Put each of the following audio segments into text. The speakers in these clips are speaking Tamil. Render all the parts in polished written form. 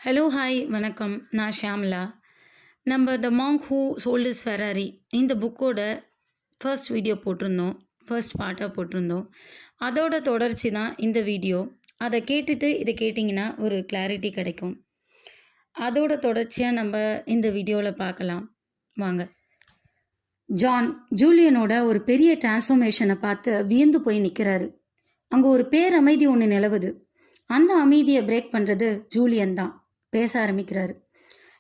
ஹலோ ஹாய் வணக்கம். நான் ஷியாமளா. நம்ம த monk who sold his Ferrari இந்த புக்கோட ஃபர்ஸ்ட் வீடியோ போட்டிருந்தோம். ஃபர்ஸ்ட் பார்ட்டாக போட்டிருந்தோம். அதோட தொடர்ச்சி தான் இந்த வீடியோ. அதை கேட்டுட்டு இதை கேட்டிங்கன்னா ஒரு கிளாரிட்டி கிடைக்கும். அதோட தொடர்ச்சியாக நம்ம இந்த வீடியோவில் பார்க்கலாம் வாங்க. ஜான் ஜூலியனோட ஒரு பெரிய டிரான்ஸ்ஃபர்மேஷனை பார்த்து வியந்து போய் நிற்கிறாரு. அங்கே ஒரு பேரமைதி ஒன்று நிலவுது. அந்த அமைதியை பிரேக் பண்ணுறது ஜூலியன் தான். பேச ஆரம்பிக்கிறாரு.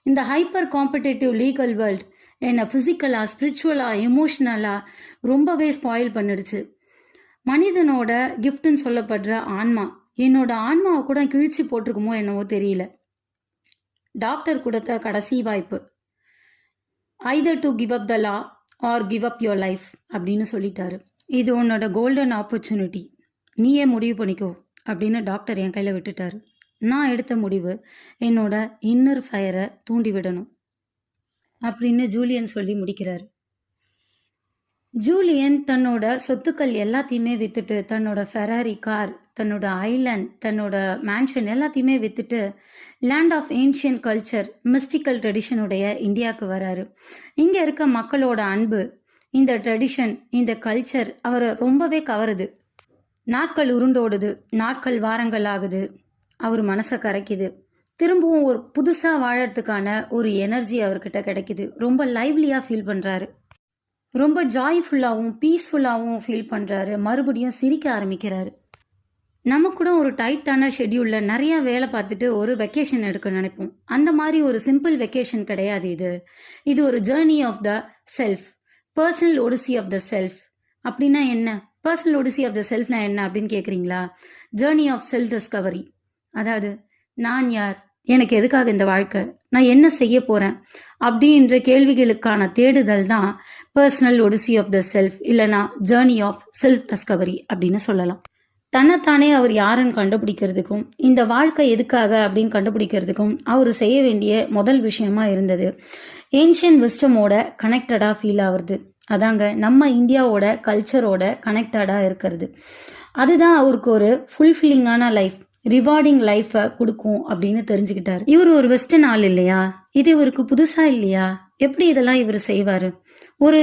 இந்த ஹைப்பர் காம்படேட்டிவ் லீகல் வேர்ல்ட் என்னை ஃபிசிக்கலாக ஸ்பிரிச்சுவலாக எமோஷ்னலாக ரொம்பவே ஸ்பாயில் பண்ணிடுச்சு. மனிதனோட கிஃப்ட்னு சொல்லப்படுற ஆன்மா என்னோட ஆன்மாவை கூட கிழிச்சு போட்டிருக்குமோ என்னவோ தெரியல. டாக்டர் கொடுத்த கடைசி வாய்ப்பு, either to give up the law or give up your life அப்படின்னு சொல்லிட்டாரு. இது உன்னோட கோல்டன் ஆப்பர்ச்சுனிட்டி, நீயே முடிவு பண்ணிக்கோ அப்படின்னு டாக்டர் என் கையில் விட்டுட்டாரு. நான் எடுத்த முடிவு என்னோட இன்னர் ஃபயரை தூண்டி விடணும் அப்படின்னு ஜூலியன் சொல்லி முடிக்கிறார். ஜூலியன் தன்னோட சொத்துக்கள் எல்லாத்தையுமே விற்றுட்டு, தன்னோட ஃபெராரி கார், தன்னோட ஐலாண்ட், தன்னோட மேன்ஷன் எல்லாத்தையுமே விற்றுட்டு land of ancient culture, mystical ட்ரெடிஷனுடைய இந்தியாவுக்கு வராரு. இங்கே இருக்க மக்களோட அன்பு, இந்த ட்ரெடிஷன், இந்த கல்ச்சர் அவரை ரொம்பவே கவருது. நாட்கள் உருண்டோடுது, நாட்கள் வாரங்கள் ஆகுது. அவர் மனசை கரைக்குது. திரும்பவும் ஒரு புதுசாக வாழறதுக்கான ஒரு எனர்ஜி அவர்கிட்ட கிடைக்குது. ரொம்ப லைவ்லியாக ஃபீல் பண்ணுறாரு. ரொம்ப ஜாய்ஃபுல்லாகவும் பீஸ்ஃபுல்லாகவும் ஃபீல் பண்ணுறாரு. மறுபடியும் சிரிக்க ஆரம்பிக்கிறாரு. நம்ம கூட ஒரு டைட்டான ஷெட்யூலில் நிறையா வேலை பார்த்துட்டு ஒரு வெக்கேஷன் எடுக்க நினைப்போம். அந்த மாதிரி ஒரு சிம்பிள் வெக்கேஷன் கிடையாது இது. இது ஒரு journey of the self, personal odyssey of the self. அப்படின்னா என்ன? பர்சனல் ஒடிசி ஆஃப் த செல்ஃப்னா என்ன அப்படின்னு கேட்குறீங்களா? Journey of self discovery. அதாவது நான் யார், எனக்கு எதுக்காக இந்த வாழ்க்கை, நான் என்ன செய்ய போகிறேன் அப்படின்ற கேள்விகளுக்கான தேடுதல் தான் personal odyssey of the self, இல்லைனா ஜேர்னி ஆஃப் செல்ஃப் டிஸ்கவரி அப்படின்னு சொல்லலாம். தன்னைத்தானே அவர் யாருன்னு கண்டுபிடிக்கிறதுக்கும் இந்த வாழ்க்கை எதுக்காக அப்படின்னு கண்டுபிடிக்கிறதுக்கும் அவர் செய்ய வேண்டிய முதல் விஷயமா இருந்தது ஏன்ஷியன் விஸ்டமோட கனெக்டடாக ஃபீல் ஆகுறது. அதாங்க நம்ம இந்தியாவோட கல்ச்சரோட கனெக்டடாக இருக்கிறது. அதுதான் அவருக்கு ஒரு ஃபுல்ஃபில்லிங்கான லைஃப், ரிவார்டிங் லைஃபை கொடுக்கும் அப்படின்னு தெரிஞ்சுக்கிட்டாரு. இவர் ஒரு வெஸ்டர்ன் ஆள் இல்லையா? இது இவருக்கு புதுசா இல்லையா? எப்படி இதெல்லாம் இவர் செய்வார்? ஒரு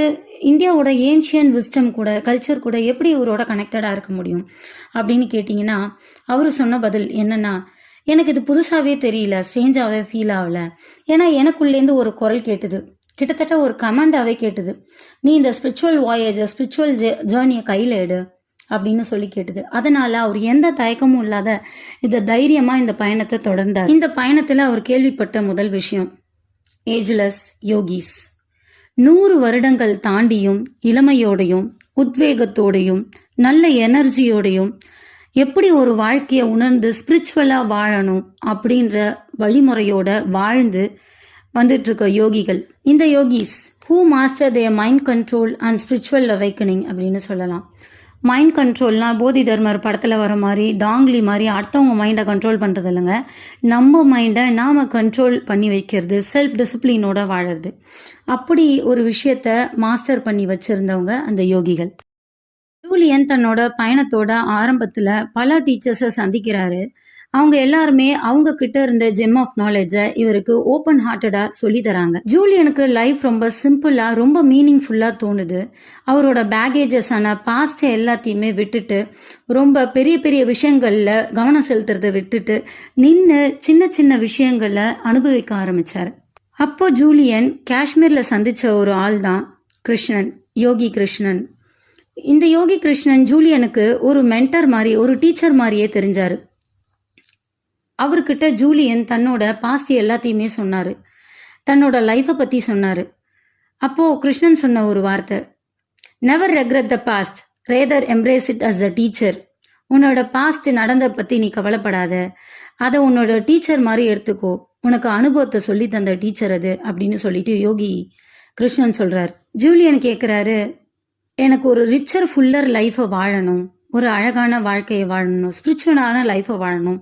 இந்தியாவோட ஏன்ஷியன் விஸ்டம் கூட, கல்ச்சர் கூட எப்படி இவரோட கனெக்டடாக இருக்க முடியும் அப்படின்னு கேட்டிங்கன்னா, அவர் சொன்ன பதில் என்னன்னா, எனக்கு இது புதுசாகவே தெரியல, ஸ்ட்ரேஞ்சாகவே ஃபீல் ஆகல. ஏன்னா எனக்குள்ளேருந்து ஒரு குரல் கேட்டுது, கிட்டத்தட்ட ஒரு கமாண்டாகவே கேட்டுது, நீ இந்த ஸ்பிரிச்சுவல் வாயேஜ், ஸ்பிரிச்சுவல் ஜேர்னியை கையில் எடு அப்படின்னு சொல்லி கேட்டுது. அதனால அவர் எந்த தயக்கமும் இல்லாத இந்த தைரியமா இந்த பயணத்தை தொடர்ந்தார். இந்த பயணத்துல அவர் கேள்விப்பட்ட முதல் விஷயம் ஏஜ்லெஸ் யோகிஸ். 100 வருடங்கள் தாண்டியும் இளமையோடையும் உத்வேகத்தோடையும் நல்ல எனர்ஜியோடையும் எப்படி ஒரு வாழ்க்கையை உணர்ந்து ஸ்பிரிச்சுவலா வாழணும் அப்படின்ற வழிமுறையோட வாழ்ந்து வந்துட்டு இருக்க யோகிகள். இந்த yogis who master their mind control and spiritual awakening அப்படின்னு சொல்லலாம். மைண்ட் கண்ட்ரோல்னா போதி தர்மர் படத்தில் வர மாதிரி டாங்லி மாதிரி அடுத்தவங்க மைண்டை கண்ட்ரோல் பண்ணுறது இல்லைங்க. நம்ம மைண்டை நாம் கண்ட்ரோல் பண்ணி வைக்கிறது, செல்ஃப் டிசிப்ளினோட வாழறது. அப்படி ஒரு விஷயத்த மாஸ்டர் பண்ணி வச்சுருந்தவங்க அந்த யோகிகள். ஜூலியன் தன்னோட பயணத்தோட ஆரம்பத்தில் பல டீச்சர்ஸை சந்திக்கிறாரு. அவங்க எல்லாருமே அவங்க கிட்ட இருந்த ஜெம் ஆஃப் நாலேஜை இவருக்கு ஓப்பன் ஹார்ட்டடாக சொல்லி தராங்க. ஜூலியனுக்கு லைஃப் ரொம்ப சிம்பிளாக, ரொம்ப மீனிங்ஃபுல்லாக தோணுது. அவரோட பேகேஜஸான பாஸ்ட் எல்லாத்தையுமே விட்டுட்டு, ரொம்ப பெரிய பெரிய விஷயங்களில் கவனம் செலுத்துறதை விட்டுட்டு நின்று சின்ன சின்ன விஷயங்களை அனுபவிக்க ஆரம்பித்தார். அப்போ ஜூலியன் காஷ்மீரில் சந்தித்த ஒரு ஆள் தான் கிருஷ்ணன், யோகி கிருஷ்ணன். இந்த யோகி கிருஷ்ணன் ஜூலியனுக்கு ஒரு மென்டர் மாதிரி, ஒரு டீச்சர் மாதிரியே தெரிஞ்சார். அவர்கிட்ட ஜூலியன் தன்னோட பாஸ்ட் எல்லாத்தையுமே சொன்னார், தன்னோட லைஃப்பை பற்றி சொன்னார். அப்போது கிருஷ்ணன் சொன்ன ஒரு வார்த்தை, never regret the past, rather embrace it as a teacher. உன்னோட பாஸ்ட் நடந்த பற்றி நீ கவலைப்படாத, அதை உன்னோட டீச்சர் மாதிரி எடுத்துக்கோ, உனக்கு அனுபவத்தை சொல்லி தந்த டீச்சர் அது அப்படின்னு சொல்லிட்டு யோகி கிருஷ்ணன் சொல்கிறார். ஜூலியன் கேட்குறாரு, எனக்கு ஒரு ரிச்சர் ஃபுல்லர் லைஃப்பை வாழணும், ஒரு அழகான வாழ்க்கையை வாழணும், ஸ்பிரிச்சுவலான லைஃப்பை வாழணும்,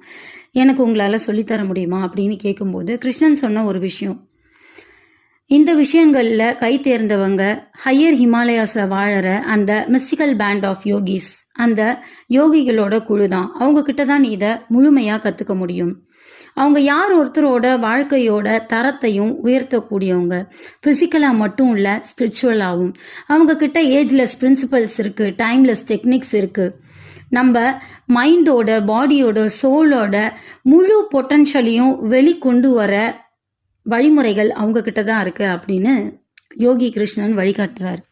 எனக்கு உங்களால் சொல்லித்தர முடியுமா அப்படின்னு கேட்கும்போது கிருஷ்ணன் சொன்ன ஒரு விஷயம், இந்த விஷயங்களில் கை தேர்ந்தவங்க ஹையர் ஹிமாலயாஸில் வாழற அந்த மிஸ்டிக்கல் பேண்ட் ஆஃப் யோகிஸ், அந்த யோகிகளோட குழு தான். அவங்க கிட்ட தான் நீ இதை முழுமையாக கற்றுக்க முடியும். அவங்க யார் ஒருத்தரோட வாழ்க்கையோட தரத்தையும் உயர்த்தக்கூடியவங்க. ஃபிசிக்கலாக மட்டும் இல்லை, ஸ்பிரிச்சுவலாகவும். அவங்கக்கிட்ட ஏஜ்லெஸ் பிரின்சிபல்ஸ் இருக்குது, டைம்லெஸ் டெக்னிக்ஸ் இருக்குது. நம்ம மைண்டோட, பாடியோட, சோலோட முழு பொட்டன்ஷியலையும் வெளிக்கொண்டு வர வழிமுறைகள் அவங்கக்கிட்ட தான் இருக்குது அப்படின்னு யோகி கிருஷ்ணன் வழிகாட்டுறார்.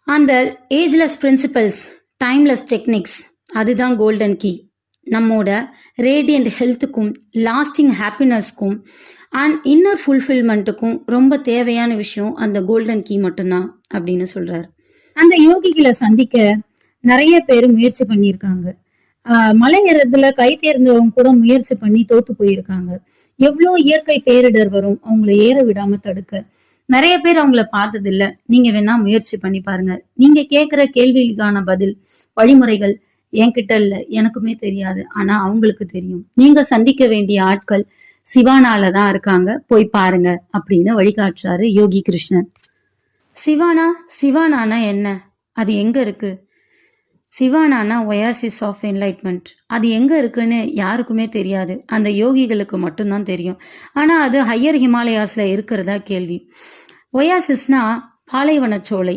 அந்த ஏஜ்லெஸ் பிரின்சிபல்ஸ், டைம்லெஸ் டெக்னிக்ஸ், அதுதான் கோல்டன் கீ. நம்மோட ரேடியன்ட் ஹெல்த்துக்கும், லாஸ்டிங் ஹாப்பினஸ்க்கும் அண்ட் இன்னர் ஃபுல்ஃபில்மெண்ட்டுக்கும் ரொம்ப தேவையான விஷயம் அந்த கோல்டன் கீ மட்டும்தான் அப்படின்னு சொல்கிறார். அந்த யோகிகளை சந்திக்க நிறைய பேர் முயற்சி பண்ணியிருக்காங்க. மலை ஏறதுல கை தேர்ந்தவங்க கூட முயற்சி பண்ணி தோத்து போயிருக்காங்க. எவ்வளோ இயற்கை பேரிடர் வரும் அவங்கள ஏற விடாம தடுக்க. நிறைய பேர் அவங்கள பார்த்தது இல்ல. நீங்க வேணா முயற்சி பண்ணி பாருங்க. நீங்க கேட்கிற கேள்விக்கான பதில், வழிமுறைகள் என்கிட்ட இல்ல, எனக்குமே தெரியாது, ஆனா அவங்களுக்கு தெரியும். நீங்க சந்திக்க வேண்டிய ஆட்கள் சிவானால தான் இருக்காங்க, போய் பாருங்க அப்படின்னு வழிகாட்டுறாரு யோகி கிருஷ்ணன். சிவானானா என்ன? அது எங்க இருக்கு? சிவானானா ஒயாசிஸ் ஆஃப் என்லைட்மெண்ட். அது எங்கே இருக்குன்னு யாருக்குமே தெரியாது, அந்த யோகிகளுக்கு மட்டும்தான் தெரியும். ஆனால் அது ஹையர் ஹிமாலயாஸில் இருக்கிறதா கேள்வி. ஒயாசிஸ்னா பாலைவனச்சோலை.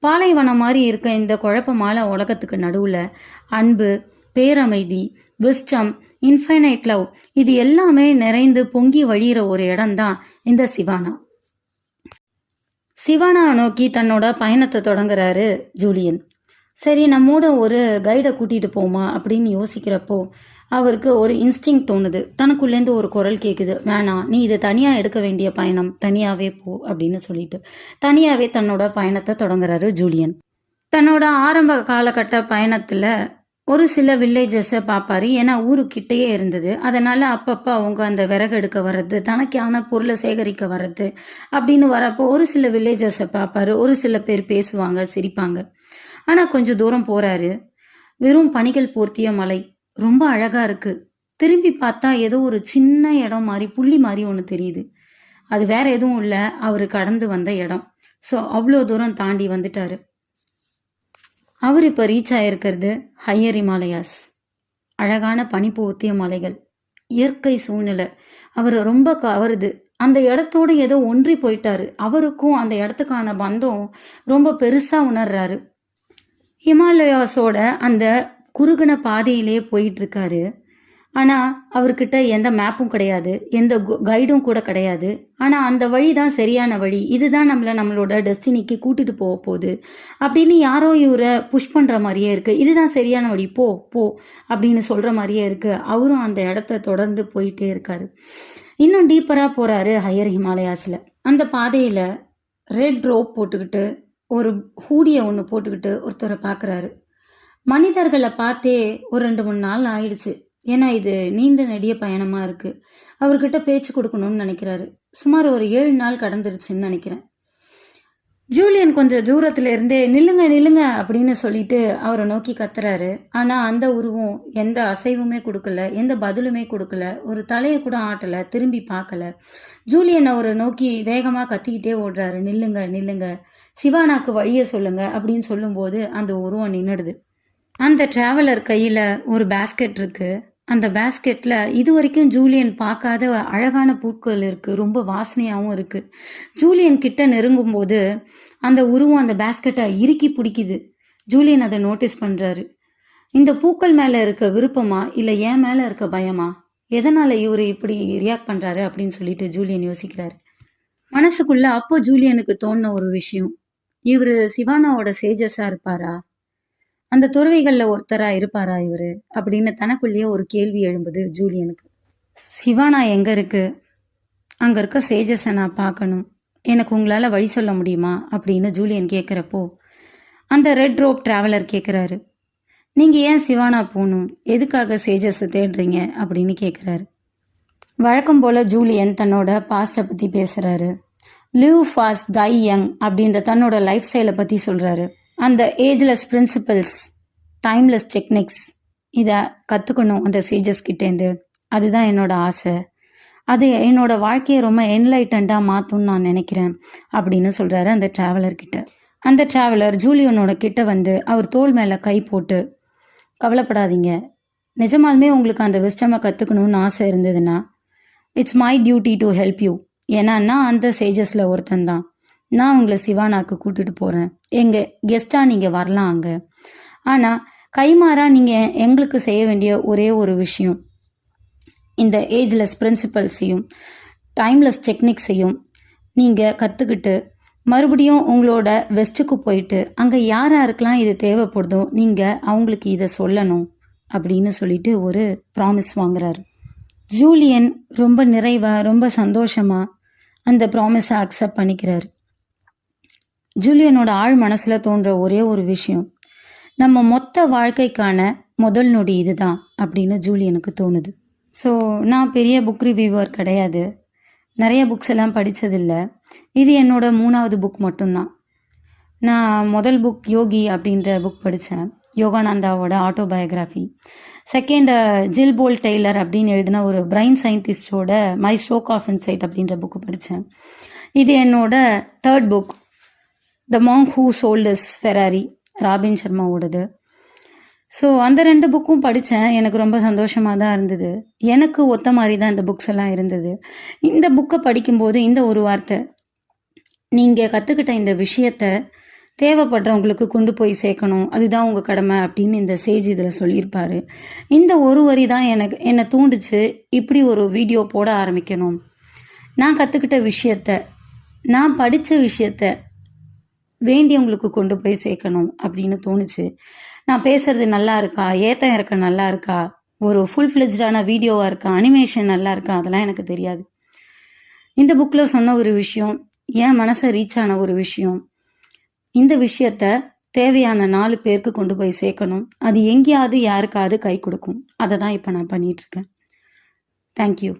பாலைவனம் மாதிரி இருக்க இந்த குழப்பமான உலகத்துக்கு நடுவில் அன்பு, பேரமைதி, விஸ்டம், இன்ஃபைனைட் லவ், இது எல்லாமே நிறைந்து பொங்கி வழிகிற ஒரு இடம்தான் இந்த சிவானா. சிவானாவை நோக்கி தன்னோட பயணத்தை தொடங்குறாரு ஜூலியன். சரி, நம்மோட ஒரு கைடை கூட்டிகிட்டு போமா அப்படின்னு யோசிக்கிறப்போ அவருக்கு ஒரு இன்ஸ்டிங் தோணுது. தனக்குள்ளேருந்து ஒரு குரல் கேட்குது, வேணாம், நீ இதை தனியாக எடுக்க வேண்டிய பயணம், தனியாகவே போ அப்படின்னு சொல்லிட்டு தனியாகவே தன்னோட பயணத்தை தொடங்குறாரு ஜூலியன். தன்னோட ஆரம்ப காலகட்ட பயணத்தில் ஒரு சில வில்லேஜஸை பார்ப்பாரு. ஏன்னா ஊருக்கிட்டேயே இருந்தது. அதனால் அப்பப்போ அவங்க அந்த விறகு எடுக்க வர்றது, தனக்கான பொருளை சேகரிக்க வர்றது அப்படின்னு வரப்போ ஒரு சில வில்லேஜஸை பார்ப்பாரு. ஒரு சில பேர் பேசுவாங்க, சிரிப்பாங்க. ஆனால் கொஞ்சம் தூரம் போகிறாரு. வெறும் பனிகள் போர்த்திய மலை, ரொம்ப அழகாக இருக்குது. திரும்பி பார்த்தா ஏதோ ஒரு சின்ன இடம் மாதிரி, புள்ளி மாதிரி ஒன்று தெரியுது. அது வேற எதுவும் இல்லை, அவர் கடந்து வந்த இடம். ஸோ அவ்வளோ தூரம் தாண்டி வந்துட்டாரு. அவர் இப்போ ரீச் ஆகிருக்கிறது ஹையர் ஹிமாலயாஸ். அழகான பனி போர்த்திய மலைகள், இயற்கை சூழ்நிலை அவர் ரொம்ப கவருது. அந்த இடத்தோடு ஏதோ ஒன்றி போயிட்டாரு. அவருக்கும் அந்த இடத்துக்கான பந்தம் ரொம்ப பெருசாக உணர்றாரு. ஹிமாலயாஸோட அந்த குறுகின பாதையிலே போயிட்டு இருக்காரு. ஆனால் அவர்கிட்ட எந்த மேப்பும் கிடையாது, எந்த கைடும் கூட கிடையாது. ஆனால் அந்த வழி தான் சரியான வழி, இதுதான் நம்மளோட டெஸ்டினிக்கு கூட்டிட்டு போக போகுது அப்படின்னு யாரோ இவரை புஷ் பண்ணுற மாதிரியே இருக்குது. இதுதான் சரியான வழி, போ போ அப்படின்னு சொல்கிற மாதிரியே இருக்குது. அவரும் அந்த இடத்த தொடர்ந்து போயிட்டே இருக்காரு. இன்னும் டீப்பராக போகிறாரு ஹையர் ஹிமாலயாஸில். அந்த பாதையில் ரெட் ரோப் போட்டுக்கிட்டு, ஒரு ஹூடியை ஒன்று போட்டுக்கிட்டு ஒருத்தரை பார்க்குறாரு. மனிதர்களை பார்த்தே ஒரு 2-3 நாள் ஆயிடுச்சு. ஏன்னா இது நீண்ட நெடிய பயணமாக இருக்குது. அவர்கிட்ட பேச்சு கொடுக்கணும்னு நினைக்கிறாரு. சுமார் ஒரு 7 நாள் கடந்துருச்சுன்னு நினைக்கிறேன். ஜூலியன் கொஞ்சம் தூரத்துல இருந்தே நில்லுங்க நில்லுங்க அப்படின்னு சொல்லிட்டு அவரை நோக்கி கத்துறாரு. ஆனால் அந்த உருவம் எந்த அசைவுமே கொடுக்கல, எந்த பதிலுமே கொடுக்கல, ஒரு தலையை கூட ஆட்டலை, திரும்பி பார்க்கல. ஜூலியன் அவரை நோக்கி வேகமாக கத்திக்கிட்டே ஓடுறாரு. நில்லுங்க நில்லுங்க, சிவானாக்கு வழியை சொல்லுங்க அப்படின்னு சொல்லும்போது அந்த உருவம் நின்றுடுது. அந்த டிராவலர் கையில் ஒரு பேஸ்கெட் இருக்கு. அந்த பேஸ்கெட்டில் இது வரைக்கும் ஜூலியன் பார்க்காத அழகான பூக்கள் இருக்குது, ரொம்ப வாசனையாகவும் இருக்குது. ஜூலியன் கிட்ட நெருங்கும்போது அந்த உருவம் அந்த பேஸ்கெட்டை இறுக்கி பிடிக்குது. ஜூலியன் அதை நோட்டீஸ் பண்ணுறாரு. இந்த பூக்கள் மேலே இருக்க விருப்பமா இல்லை என் மேலே இருக்க பயமா, எதனால் இவர் இப்படி ரியாக்ட் பண்ணுறாரு அப்படின்னு சொல்லிட்டு ஜூலியன் யோசிக்கிறாரு மனசுக்குள்ள. அப்போ ஜூலியனுக்கு தோணுன ஒரு விஷயம், இவர் சிவானாவோட சேஜஸாக இருப்பாரா, அந்த துறவிகளில் ஒருத்தராக இருப்பாரா இவர் அப்படின்னு தனக்குள்ளேயே ஒரு கேள்வி எழும்புது ஜூலியனுக்கு. சிவானா எங்கே இருக்குது, அங்கே இருக்க சேஜஸை நான் பார்க்கணும், எனக்கு உங்களால் வழி சொல்ல முடியுமா அப்படின்னு ஜூலியன் கேட்குறப்போ அந்த ரெட் ரோப் டிராவலர் கேட்குறாரு, நீங்கள் ஏன் சிவானா போகணும், எதுக்காக சேஜஸை தேடுறீங்க அப்படின்னு கேட்குறாரு. வழக்கம் போல் ஜூலியன் தன்னோட பாஸ்ட்டை பற்றி பேசுகிறாரு. லிவ் ஃபாஸ்ட் டை யங் அப்படின்ற தன்னோட லைஃப் ஸ்டைலை பற்றி சொல்கிறாரு. அந்த ஏஜ்லெஸ் பிரின்சிபல்ஸ், டைம்லெஸ் டெக்னிக்ஸ், இதை கற்றுக்கணும் அந்த சேஜஸ் கிட்டேருந்து. அதுதான் என்னோட ஆசை, அது என்னோட வாழ்க்கையை ரொம்ப என்லைட்டண்டாக மாற்றும்னு நான் நினைக்கிறேன் அப்படின்னு சொல்கிறாரு அந்த டிராவலர்கிட்ட. அந்த டிராவலர் ஜூலியனோட கிட்ட வந்து அவர் தோள் மேலே கை போட்டு, கவலைப்படாதீங்க, நிஜமாலுமே உங்களுக்கு அந்த விஸ்டமை கற்றுக்கணும்னு ஆசை இருந்ததுன்னா it's my duty to help you. ஏன்னா நான் அந்த சேஜஸில் ஒருத்தன் தான். நான் உங்களை சிவானாக்கு கூட்டிகிட்டு போகிறேன். எங்கள் கெஸ்ட்டாக நீங்கள் வரலாம் அங்கே. ஆனால் கைமாறாக நீங்கள் எங்களுக்கு செய்ய வேண்டிய ஒரே ஒரு விஷயம், இந்த ஏஜ்லெஸ் பிரின்சிபல்ஸையும் டைம்லெஸ் டெக்னிக்ஸையும் நீங்கள் கற்றுக்கிட்டு மறுபடியும் உங்களோட வெஸ்ட்டுக்கு போயிட்டு அங்கே யார் யாருக்கெல்லாம் இது தேவைப்படுதோ நீங்கள் அவங்களுக்கு இதை சொல்லணும் அப்படின்னு சொல்லிட்டு ஒரு ப்ராமிஸ் வாங்குறாரு. ஜூலியன் ரொம்ப நிறைவாக ரொம்ப சந்தோஷமாக அந்த ப்ராமிஸை அக்செப்ட் பண்ணிக்கிறாரு. ஜூலியனோட ஆழ் மனசில் தோன்ற ஒரே ஒரு விஷயம், நம்ம மொத்த வாழ்க்கைக்கான முதல் நொடி இதுதான் அப்படின்னு ஜூலியனுக்கு தோணுது. ஸோ நான் பெரிய புக் ரிவ்யூவர் கிடையாது, நிறைய புக்ஸ் எல்லாம் படித்ததில்லை. இது என்னோட 3வது புக் மட்டும்தான். நான் முதல் புக் யோகி அப்படின்ற புக் படித்தேன், யோகானந்தாவோட ஆட்டோபயோகிராஃபி. செகண்ட் ஜில் போல் டெய்லர் அப்படின்னு எழுதின ஒரு பிரைன் சயின்டிஸ்டோட மை ஸ்ட்ரோக் ஆஃப் இன்சைட் அப்படின்ற புக்கு படித்தேன். இது என்னோட 3rd book, the monk who sold his Ferrari, Robin சர்மாவோடது. ஸோ அந்த 2 புக்கும் படித்தேன். எனக்கு ரொம்ப சந்தோஷமாக தான் இருந்தது. எனக்கு ஒத்த மாதிரி தான் இந்த புக்ஸ் எல்லாம் இருந்தது. இந்த புக்கை படிக்கும்போது இந்த ஒரு வார்த்தை, நீங்கள் கற்றுக்கிட்ட இந்த விஷயத்தை தேவைப்படுறவங்களுக்கு கொண்டு போய் சேர்க்கணும், அதுதான் உங்கள் கடமை அப்படின்னு இந்த சேஜ் இதில் சொல்லியிருப்பார். இந்த ஒரு வரி தான் என்னை தூண்டுச்சு இப்படி ஒரு வீடியோ போட ஆரம்பிக்கணும். நான் கற்றுக்கிட்ட விஷயத்த, நான் படித்த விஷயத்த வேண்டியவங்களுக்கு கொண்டு போய் சேர்க்கணும் அப்படின்னு தோணுச்சு. நான் பேசுறது நல்லா இருக்கா, ஏத்தம் இருக்க நல்லா இருக்கா, ஒரு ஃபுல் ஃப்ளெஜ்டான வீடியோவாக இருக்கா, அனிமேஷன் நல்லா இருக்கா, அதெல்லாம் எனக்கு தெரியாது. இந்த புக்கில் சொன்ன ஒரு விஷயம், என் மனசை ரீச் ஆன ஒரு விஷயம், இந்த விஷயத்த தேவையான 4 பேருக்கு கொண்டு போய் சேர்க்கணும், அது எங்கேயாவது யாருக்காவது கை கொடுக்கும். அதை தான் இப்போ நான் பண்ணிகிட்ருக்கேன். தேங்க்யூ.